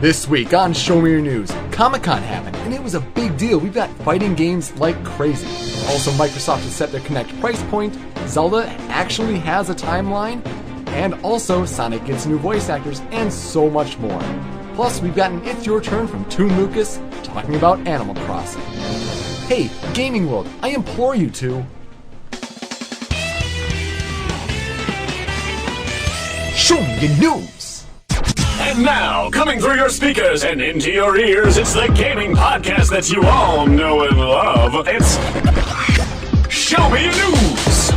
This week on Show Me Your News, Comic-Con happened, and it was a big deal. We've got fighting games like crazy. Also, Microsoft has set their Kinect price point, Zelda actually has a timeline, and also Sonic gets new voice actors, and so much more. Plus, we've got an It's Your Turn from Toon Lucas talking about Animal Crossing. Hey, Gaming World, I implore you to... Show Me Your News! And now, coming through your speakers and into your ears, it's the gaming podcast that you all know and love. It's Show Me Your News!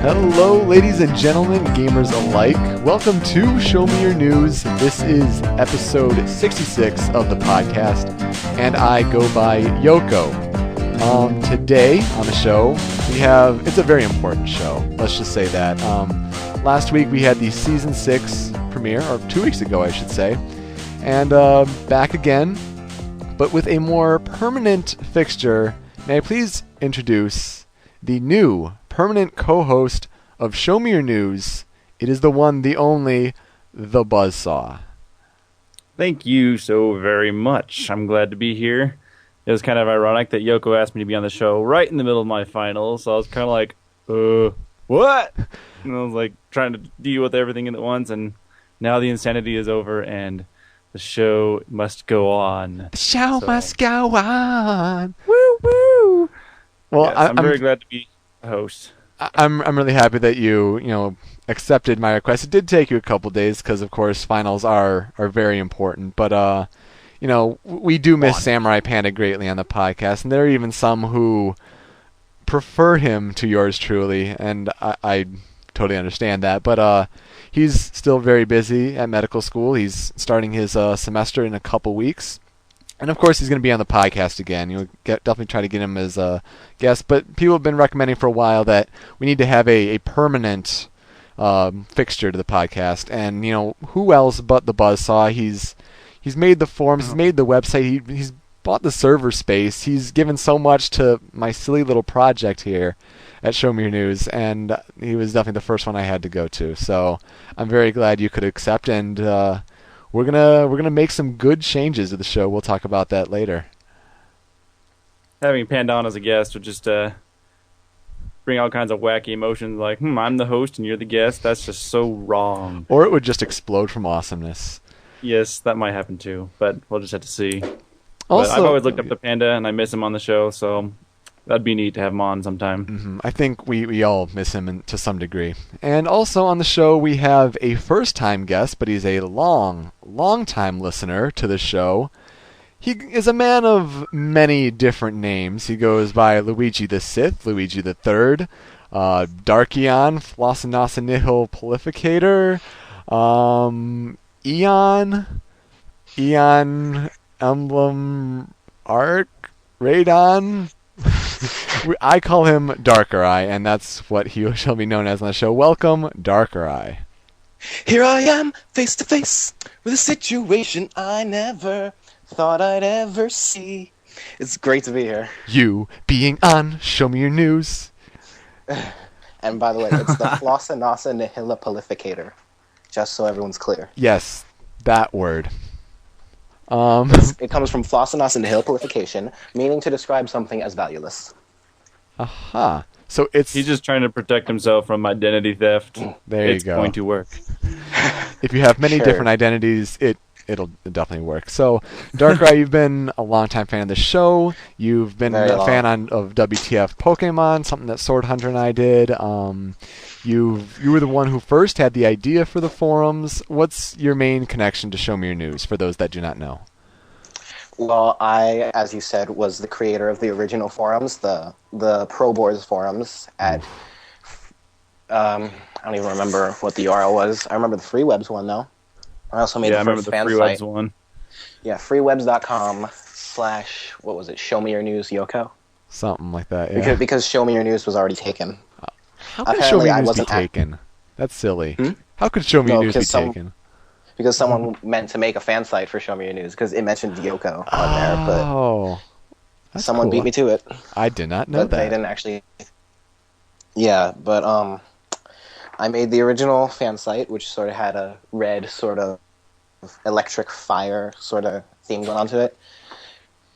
Hello, ladies and gentlemen, gamers alike. Welcome to Show Me Your News. This is episode 66 of the podcast, and I go by Yoko. Today on the show, it's a very important show. Let's just say that. Last week we had the season 6 premiere, or 2 weeks ago I should say, and back again, but with a more permanent fixture. May I please introduce the new permanent co-host of Show Me Your News. It is the one, the only, the Buzzsaw. Thank you so very much. I'm glad to be here. It was kind of ironic that Yoko asked me to be on the show right in the middle of my finals, so I was kind of like, what? And I was like trying to deal with everything at once, and now the insanity is over, and the show must go on. The show must go on. Woo woo! Well, yes, I'm very glad to be a host. I'm really happy that you accepted my request. It did take you a couple days because, of course, finals are very important. But we do miss Samurai Panda greatly on the podcast, and there are even some who prefer him to yours truly, and I totally understand that. But he's still very busy at medical school. He's starting his semester in a couple weeks. And of course, he's going to be on the podcast again. You'll definitely try to get him as a guest. But people have been recommending for a while that we need to have a permanent fixture to the podcast. And who else but the Buzzsaw? He's made the forums, he's made the website, he's bought the server space. He's given so much to my silly little project here at Show Me Your News, and he was definitely the first one I had to go to. So I'm very glad you could accept, and We're gonna make some good changes to the show. We'll talk about that later. Having Panda on as a guest would just bring all kinds of wacky emotions, like, I'm the host and you're the guest. That's just so wrong. Or it would just explode from awesomeness. Yes, that might happen too, but we'll just have to see. Also, but I've always looked up to Panda, and I miss him on the show, so that'd be neat to have him on sometime. Mm-hmm. I think we all miss him to some degree. And also on the show, we have a first-time guest, but he's a long-time listener to the show. He is a man of many different names. He goes by Luigi the Sith, Luigi the Third, Darkion, Flossinasa Nihil Prolificator, Eon, Emblem Arc, Radon. I call him Darker Eye, and that's what he shall be known as on the show. Welcome, Darker Eye. Here I am, face to face, with a situation I never thought I'd ever see. It's great to be here. You being on Show Me Your News. And by the way, it's the Flossinasa Nihila Prolificator, just so everyone's clear. Yes, that word. It comes from Flossinasa Nihil Prolification, meaning to describe something as valueless. Aha. So he's just trying to protect himself from identity theft. There you go. It's going to work. If you have many different identities, it'll definitely work. So, Darker Eye, you've been a longtime fan of the show. You've been a fan of WTF Pokemon, something that Sword Hunter and I did. You were the one who first had the idea for the forums. What's your main connection to Show Me Your News, for those that do not know? Well, I, as you said, was the creator of the original forums, the Pro Boards forums at I don't even remember what the URL was. I remember the Free Webs one, though. I also made the first fan site. One. Yeah, freewebs.com / what was it? Show me your news, Yoko. Something like that. Yeah. Because Show me your news was already taken. How could Apparently, Show I Me News be wasn't taken? That's silly. Hmm? How could Show Me No, News be because taken? Because someone meant to make a fan site for Show Me Your News because it mentioned Yoko on there, but Oh, that's someone cool. beat me to it. I did not know But that. they didn't actually. Yeah, but I made the original fan site, which sort of had a red sort of electric fire sort of theme going onto it,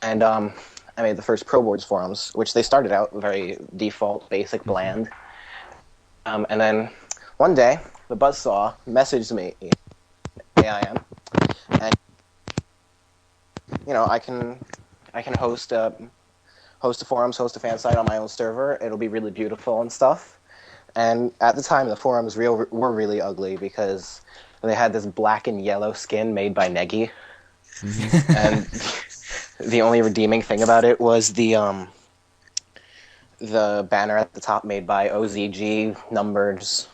and I made the first Pro Boards forums, which they started out very default, basic, bland, and then one day the Buzzsaw messaged me, AIM, and I can host a forums, host a fan site on my own server. It'll be really beautiful and stuff. And at the time, the forums were really ugly because they had this black and yellow skin made by Negi. And the only redeeming thing about it was the banner at the top made by OZG numbers.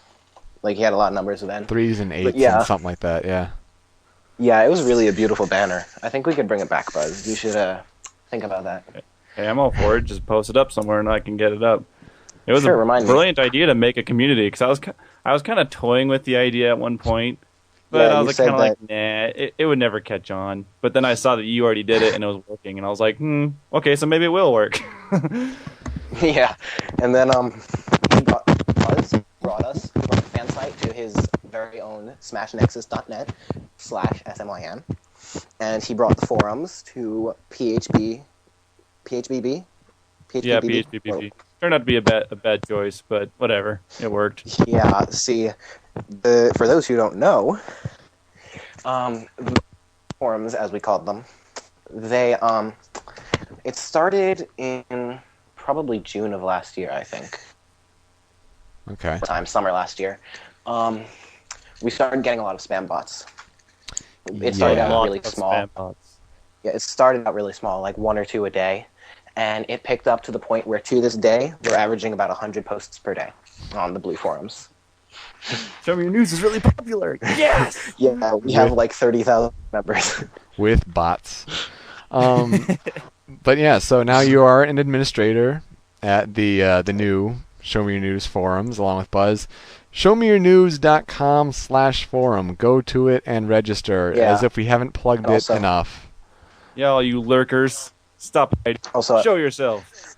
Like, he had a lot of numbers then. 3s and 8s yeah. and something like that, yeah. Yeah, it was really a beautiful banner. I think we could bring it back, Buzz. You should think about that. Hey, I'm all for it. Just post it up somewhere and I can get it up. It was Sure, a remind me. brilliant idea to make a community because I was kind of toying with the idea at one point, but Yeah, I you was said kind of like, nah, it would never catch on. But then I saw that you already did it and it was working, and I was like, okay, so maybe it will work. Yeah, and then Buzz brought the fan site to his very own smashnexus.net /SMYN, and he brought the forums to PHBB. Yeah, PHPPP. Turned out to be a bad choice, but whatever, it worked. Yeah, see, for those who don't know, the forums, as we called them, they it started in probably June of last year, I think. Okay. Summer last year. We started getting a lot of spam bots. It started Yeah. out really small. Spam bots. Yeah, it started out really small, like 1 or 2 a day, and it picked up to the point where, to this day, we're averaging about 100 posts per day on the Blue forums. Show Me Your News is really popular. Yes! Yeah, we have like 30,000 members. With bots. But yeah, so now you are an administrator at the new Show Me Your News forums along with Buzz. ShowMeYourNews.com/forum. Go to it and register, Yeah. as if we haven't plugged And also- it enough. Yeah, all you lurkers, stop hiding. Also, Show yourself.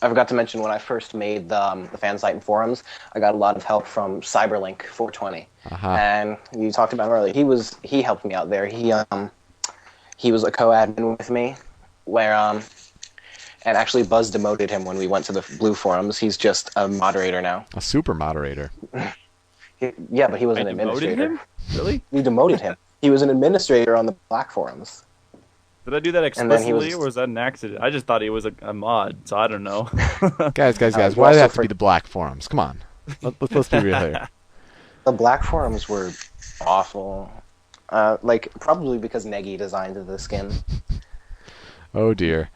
I forgot to mention when I first made the fan site and forums, I got a lot of help from Cyberlink 420, and you talked about him earlier. He helped me out there. He was a co-admin with me, where and actually Buzz demoted him when we went to the Blue forums. He's just a moderator now. A super moderator. Yeah, but he was I an demoted administrator. him? Really? We demoted him. He was an administrator on the Black forums. Did I do that And then he explicitly, was- or was that an accident? I just thought he was a mod, so I don't know. Guys, you why do they also have to be the black forums? Come on. Let's be real here. The Black forums were awful. Probably because Negi designed the skin. Oh dear.